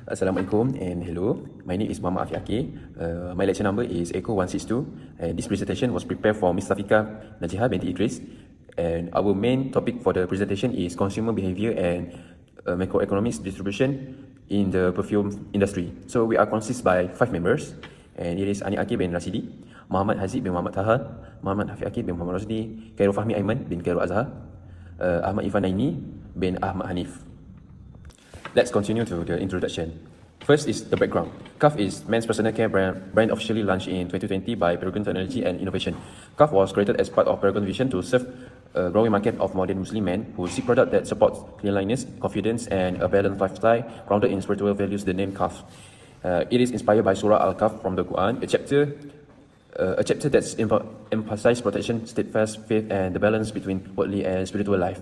Assalamualaikum and hello. My name is Muhammad Afiq Akir. My lecture number is Echo 162 and this presentation was prepared for Ms. Safika Najihah binti Idris, and our main topic for the presentation is consumer behavior and macroeconomics distribution in the perfume industry. So we are consist by 5 members, and it is Ani Akir bin Rasidi, Muhammad Haziq bin Muhammad Taha, Muhammad Afiq Akir bin Muhammad Rosdi, Khairul Fahmi Aiman bin Khairul Azhar, Ahmad Ifan Aini bin Ahmad Hanif. Let's continue to the introduction. First is the background. Cuff is men's personal care brand officially launched in 2020 by Paragon Technology and Innovation. Cuff was created as part of Paragon vision to serve a growing market of modern Muslim men who seek products that support cleanliness, confidence, and a balanced lifestyle grounded in spiritual values. The name Cuff. It is inspired by Surah Al-Kahf from the Quran, a chapter that emphasizes protection, steadfast faith, and the balance between worldly and spiritual life.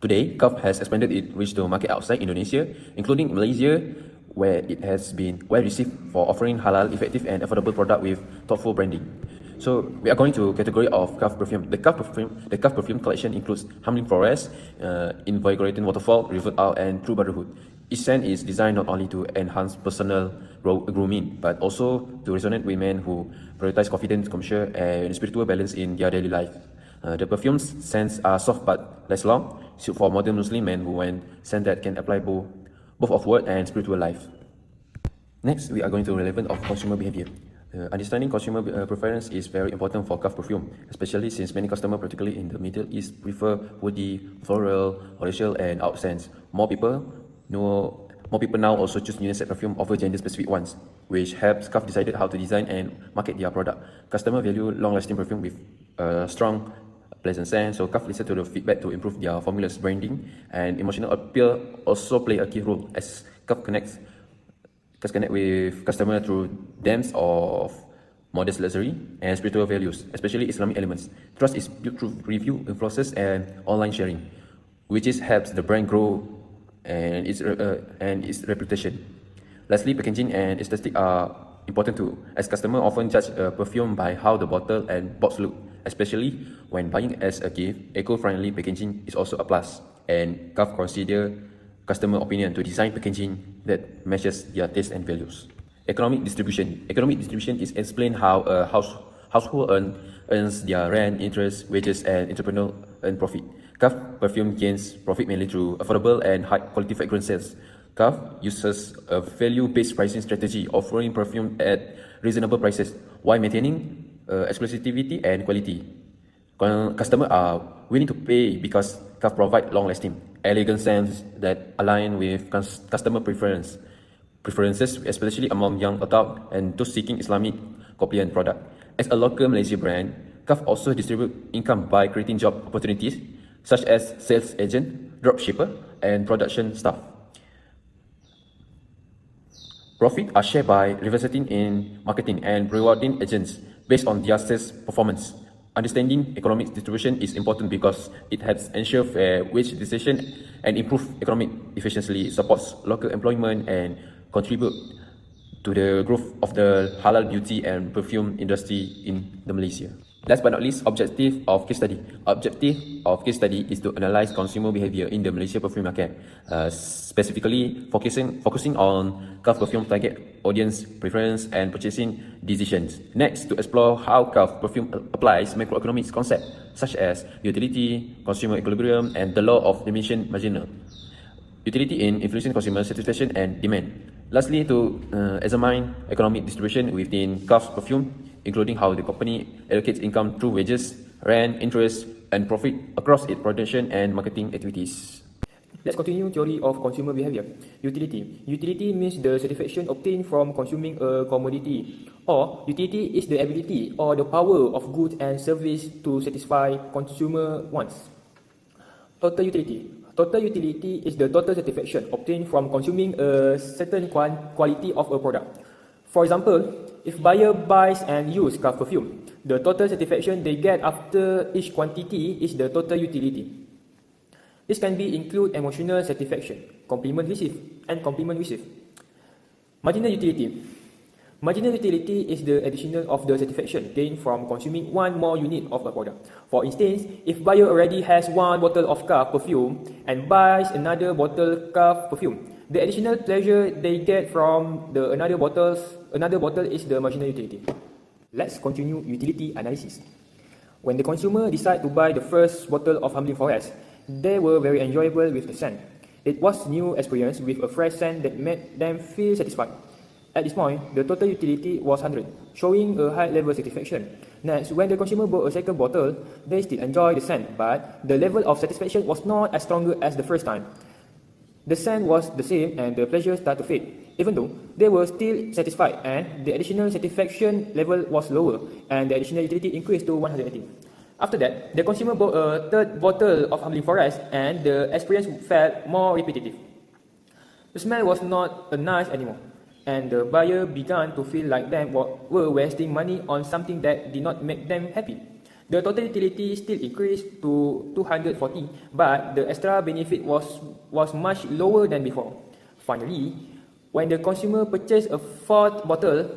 Today, Cuff has expanded its reach to market outside Indonesia, including Malaysia, where it has been well received for offering halal, effective, and affordable product with thoughtful branding. So we are going to category of Cuff perfume. The Cuff perfume collection includes Humbling Forest, Invigorating Waterfall, River Out, and True Brotherhood. Each scent is designed not only to enhance personal grooming, but also to resonate with men who prioritize confidence, commercial, and spiritual balance in their daily life. The perfume's scents are soft but less long, suited for modern Muslim men who want scent that can apply both of work and spiritual life. Next, we are going to relevant of consumer behavior. Understanding consumer preference is very important for Cuff perfume, especially since many customers, particularly in the Middle East, prefer woody, floral, original, and out scents. More people now also choose unisex perfume over gender-specific ones, which helps Cuff decided how to design and market their product. Customer value long-lasting perfume with strong pleasant scent, so Cuff listen to the feedback to improve their formulas branding, and emotional appeal also play a key role as Cuff connect with customer through depths of modest luxury and spiritual values, especially Islamic elements. Trust is built through review, influences, and online sharing, which helps the brand grow and its reputation. Lastly, packaging and aesthetic are important too, as customers often judge a perfume by how the bottle and box look, especially when buying as a gift. Eco-friendly packaging is also a plus, and Cuff consider customer opinion to design packaging that matches their taste and values. Economic distribution. Economic distribution is explain how a household earns their rent, interest, wages, and entrepreneur earn profit. Cuff perfume gains profit mainly through affordable and high-quality fragrance sales. Cuff uses a value-based pricing strategy, offering perfume at reasonable prices while maintaining exclusivity and quality. Customers are willing to pay because Cuff provide long-lasting, elegant scents that align with customer preferences, especially among young adults and those seeking Islamic compliant product. As a local Malaysia brand, Cuff also distribute income by creating job opportunities such as sales agent, dropshipper, and production staff. Profits are shared by reinvesting in marketing and rewarding agents based on their sales performance. Understanding economic distribution is important because it helps ensure fair wage distribution and improve economic efficiency, supports local employment, and contribute to the growth of the halal beauty and perfume industry in Malaysia. Last but not least, objective of case study. Objective of case study is to analyze consumer behavior in the Malaysia perfume market, specifically focusing on Cuff perfume target audience preference and purchasing decisions. Next, to explore how Cuff perfume applies macroeconomics concepts such as utility, consumer equilibrium, and the law of diminishing marginal utility in influencing consumer satisfaction and demand. Lastly, to examine economic distribution within Cuff perfume, including how the company allocates income through wages, rent, interest, and profit across its production and marketing activities. Let's continue theory of consumer behavior. Utility. Utility means the satisfaction obtained from consuming a commodity, or utility is the ability or the power of goods and service to satisfy consumer wants. Total utility. Total utility is the total satisfaction obtained from consuming a certain quality of a product. For example, if buyer buys and use Cuff perfume, the total satisfaction they get after each quantity is the total utility. This can be include emotional satisfaction, compliment received, and compliment received. Marginal utility. Marginal utility is the additional of the satisfaction gained from consuming one more unit of a product. For instance, if buyer already has one bottle of Cuff perfume and buys another bottle Cuff perfume, The additional pleasure they get from another bottle is the marginal utility. Let's continue utility analysis. When the consumer decide to buy the first bottle of Humbling Forest, they were very enjoyable with the scent. It was new experience with a fresh scent that made them feel satisfied. At this point, the total utility was 100, showing a high level of satisfaction. Next, when the consumer bought a second bottle, they still enjoy the scent, but the level of satisfaction was not as strong as the first time. The scent was the same and the pleasure started to fade, even though they were still satisfied and the additional satisfaction level was lower and the additional utility increased to 180. After that, the consumer bought a third bottle of Humbling Forest and the experience felt more repetitive. The smell was not nice anymore, and the buyer began to feel like they were wasting money on something that did not make them happy. The total utility still increased to 240, but the extra benefit was much lower than before. Finally, when the consumer purchased a fourth bottle,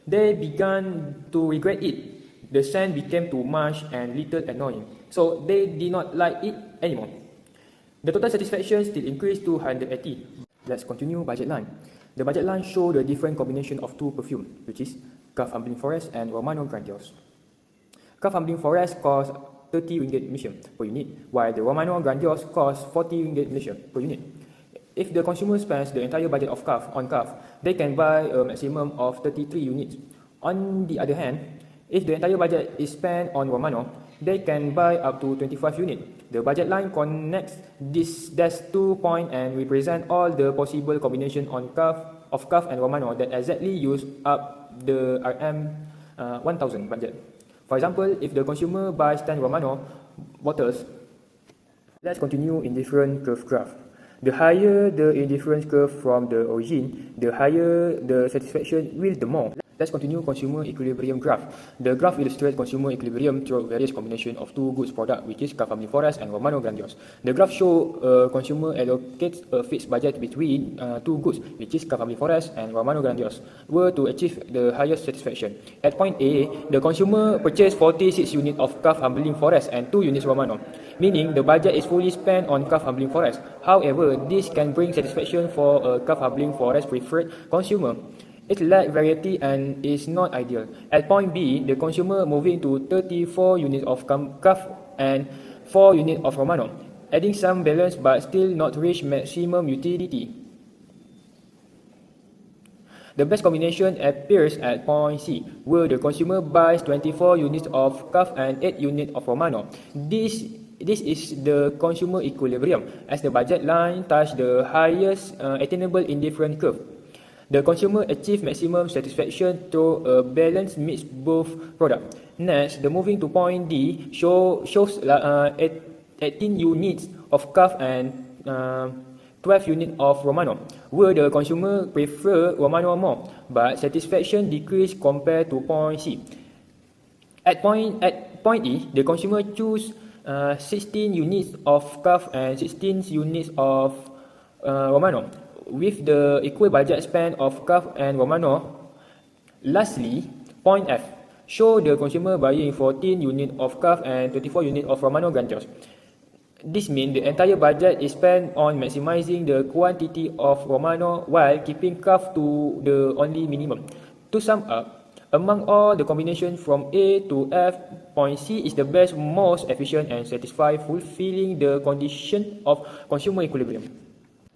they began to regret it. The scent became too much and little annoying, so they did not like it anymore. The total satisfaction still increased to 180. Let's continue budget line. The budget line shows the different combination of two perfumes, which is Cuff Humbling Forest and Romano Grandiose. Cuff Humbling Forest costs 30 ringgit Malaysian per unit, while the Romano Grandiose costs 40 ringgit Malaysian per unit. If the consumer spends the entire budget of Cuff on Cuff, they can buy a maximum of 33 units. On the other hand, if the entire budget is spent on Romano, they can buy up to 25 units. The budget line connects these 2 points and represent all the possible combination of Cuff and Romano that exactly use up the RM1000 budget. For example, if the consumer buys 10 Romano bottles, let's continue indifference curve graph. The higher the indifference curve from the origin, the higher the satisfaction will the more. Let's continue consumer equilibrium graph. The graph illustrates consumer equilibrium through various combination of two goods product, which is Cuff Humbling Forest and Romano Grandiose. The graph shows consumer allocates a fixed budget between two goods, which is Cuff Humbling Forest and Romano Grandiose, were to achieve the highest satisfaction. At point A, the consumer purchased 46 units of Cuff Humbling Forest and 2 units Romano, meaning the budget is fully spent on Cuff Humbling Forest. However, this can bring satisfaction for a Cuff Humbling Forest preferred consumer. It lacks variety and is not ideal. At point B, the consumer moving to 34 units of Cuff and 4 units of Romano, adding some balance but still not reach maximum utility. The best combination appears at point C, where the consumer buys 24 units of Cuff and 8 units of Romano. This is the consumer equilibrium, as the budget line touches the highest attainable indifference curve. The consumer achieves maximum satisfaction through a balance mix both products. Next, the moving to point D shows 18 units of Cuff and 12 units of Romano, where the consumer prefer Romano more, but satisfaction decreased compared to point C. At point E, the consumer choose 16 units of Cuff and 16 units of Romano, with the equal budget spent of Cuff and Romano. Lastly, point F show the consumer buying 14 units of Cuff and 24 units of Romano Grandiose. This means the entire budget is spent on maximizing the quantity of Romano while keeping Cuff to the only minimum. To sum up, among all the combinations from A to F, point C is the best, most efficient and satisfying, fulfilling the condition of consumer equilibrium.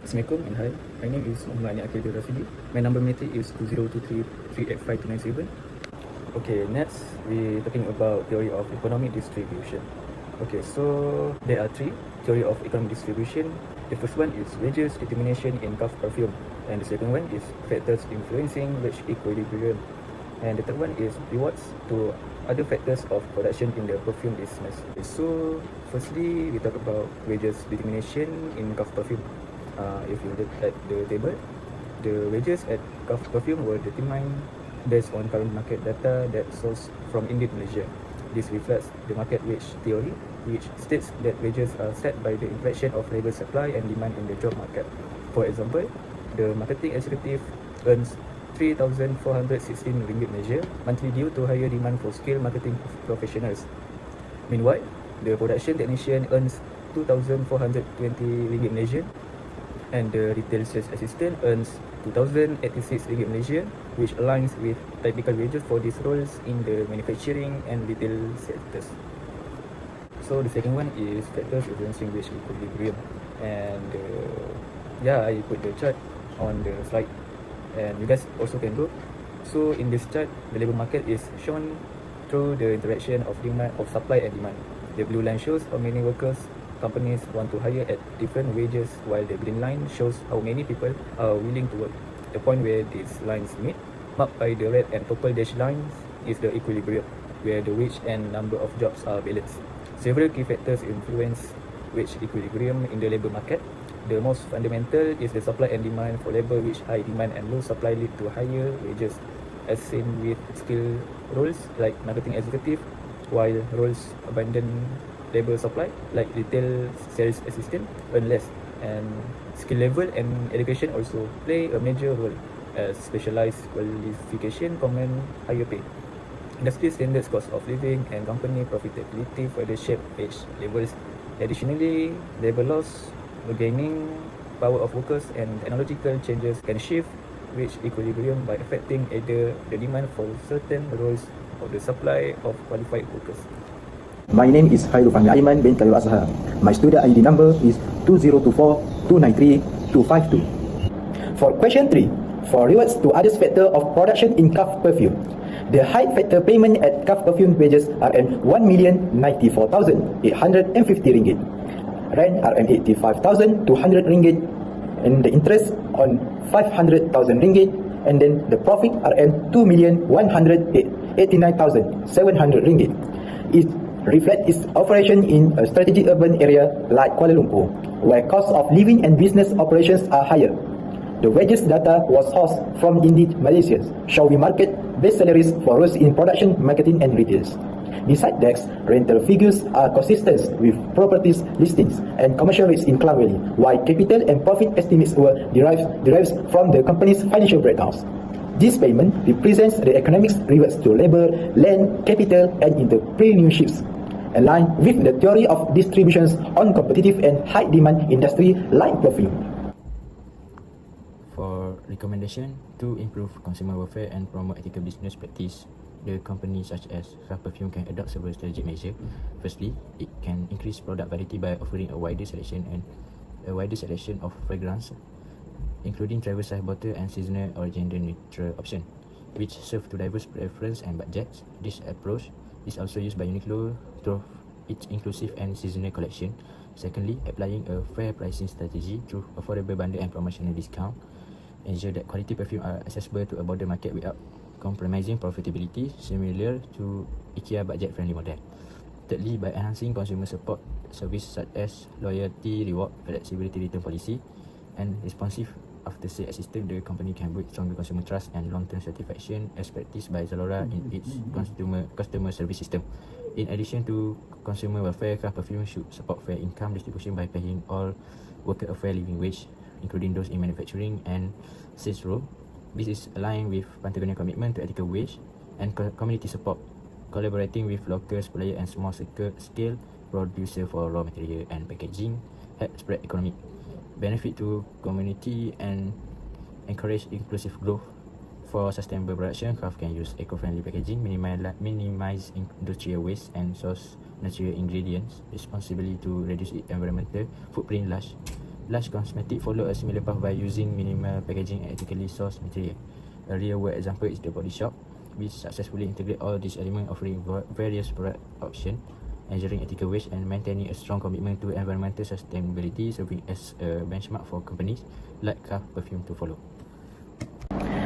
Assalamualaikum and hi, my name is Muhammad Akil Rafidi. My number metric is 2023385297. Okay, next we're talking about theory of economic distribution. Okay, so there are 3 theory of economic distribution. The first one is wages determination in Cuff perfume, and the second one is factors influencing wage equilibrium, and the third one is rewards to other factors of production in the perfume business. Okay, so firstly we talk about wages determination in Cuff perfume. If you look at the table, the wages at Cuff perfume were determined based on current market data that sourced from Indeed Malaysia. This reflects the market wage theory, which states that wages are set by the inflation of labour supply and demand in the job market. For example, the marketing executive earns 3,416 ringgit Malaysia monthly due to higher demand for skilled marketing professionals. Meanwhile, the production technician earns 2,420 ringgit Malaysia, and the retail sales assistant earns 2,086 ringgit Malaysia, which aligns with typical wages for these roles in the manufacturing and retail sectors. So the second one is factors influencing wage equilibrium, and I put the chart on the slide, and you guys also can go. So in this chart, the labor market is shown through the interaction of supply and demand. The blue line shows how many workers companies want to hire at different wages, while the green line shows how many people are willing to work. The point where these lines meet, marked by the red and purple dashed lines, is the equilibrium, where the wage and number of jobs are balanced. Several key factors influence wage equilibrium in the labor market. The most fundamental is the supply and demand for labor, which high demand and low supply lead to higher wages, as seen with skilled roles like marketing executive, while roles abundant labor supply like retail sales assistant earn less, and skill level and education also play a major role, as specialized qualification command higher pay. Industry standards, cost of living, and company profitability further shape wage levels. Additionally, labor laws, bargaining power of workers, and technological changes can shift wage equilibrium by affecting either the demand for certain roles or the supply of qualified workers. My name is Khairul Fahmi Aiman bin Khalil Azhar. My student ID number is 2024-293-252. For question 3, for rewards to others factor of production in Kaf Perfume, the height factor payment at Kaf Perfume wages are RM1,094,850 ringgit, rent RM85,200 ringgit, and the interest on 500,000 ringgit, and then the profit RM2,189,700 ringgit. It reflects its operation in a strategic urban area like Kuala Lumpur, where cost of living and business operations are higher. The wages data was sourced from Indeed Malaysia, showing market-based salaries for roles in production, marketing, and retails. Besides that, rental figures are consistent with properties listings and commercial rates in Klang Valley, while capital and profit estimates were derived from the company's financial breakdowns. This payment represents the economic rewards to labor, land, capital, and entrepreneurships, aligned with the theory of distributions on competitive and high-demand industry like perfume. For recommendation to improve consumer welfare and promote ethical business practice, the companies such as Kaf Perfume can adopt several strategic measures. Firstly, it can increase product variety by offering a wider selection of fragrance, including travel size bottle and seasonal or gender neutral option, which serve to diverse preference and budgets. This approach is also used by Uniqlo through its inclusive and seasonal collection. Secondly, applying a fair pricing strategy through affordable bundle and promotional discount ensure that quality perfume are accessible to a broader market without compromising profitability, similar to IKEA budget-friendly model. Thirdly, by enhancing consumer support services such as loyalty, reward, flexibility return policy, and responsive after-sale assistance, the company can build stronger consumer trust and long-term satisfaction as practiced by Zalora in its customer service system. In addition to consumer welfare, Kaf Perfume should support fair income distribution by paying all workers a fair living wage, including those in manufacturing and sales role. This is aligned with Pentagon's commitment to ethical wage and community support, collaborating with local suppliers and small-scale producers for raw material and packaging, help spread economic benefit to community and encourage inclusive growth. For sustainable production, Kaf can use eco-friendly packaging, minimize industrial waste, and source natural ingredients responsibly to reduce its environmental footprint. Lush Cosmetics follow a similar path by using minimal packaging and ethically sourced material. A real-world example is The Body Shop, which successfully integrate all these elements, offering various product options, ensuring ethical waste and maintaining a strong commitment to environmental sustainability, serving as a benchmark for companies like Kaf Perfume to follow.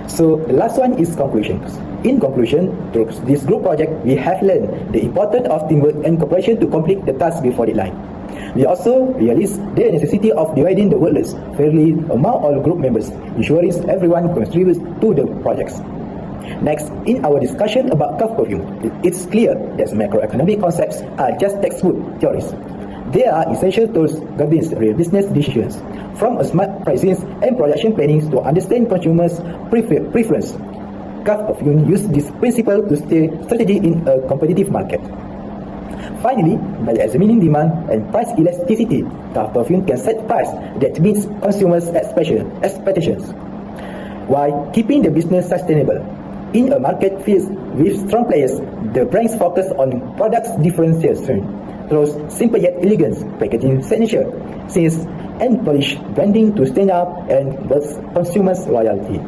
So the last one is conclusions. In conclusion, through this group project, we have learned the importance of teamwork and cooperation to complete the task before deadline. We also realized the necessity of dividing the workloads fairly among all group members, ensuring everyone contributes to the projects. Next, in our discussion about Kaf Perfume, it's clear that macroeconomic concepts are just textbook theories. They are essential tools governing real business decisions, from a smart pricing and production planning to understand consumers' preference. Kaf Perfume use this principle to stay strategic in a competitive market. Finally, by examining demand and price elasticity, Dove Perfume can set price that meets consumers' expectations, while keeping the business sustainable. In a market filled with strong players, the brand's focus on products differentiation through simple yet elegant packaging signature, since and polished branding to stand out and build consumers' loyalty.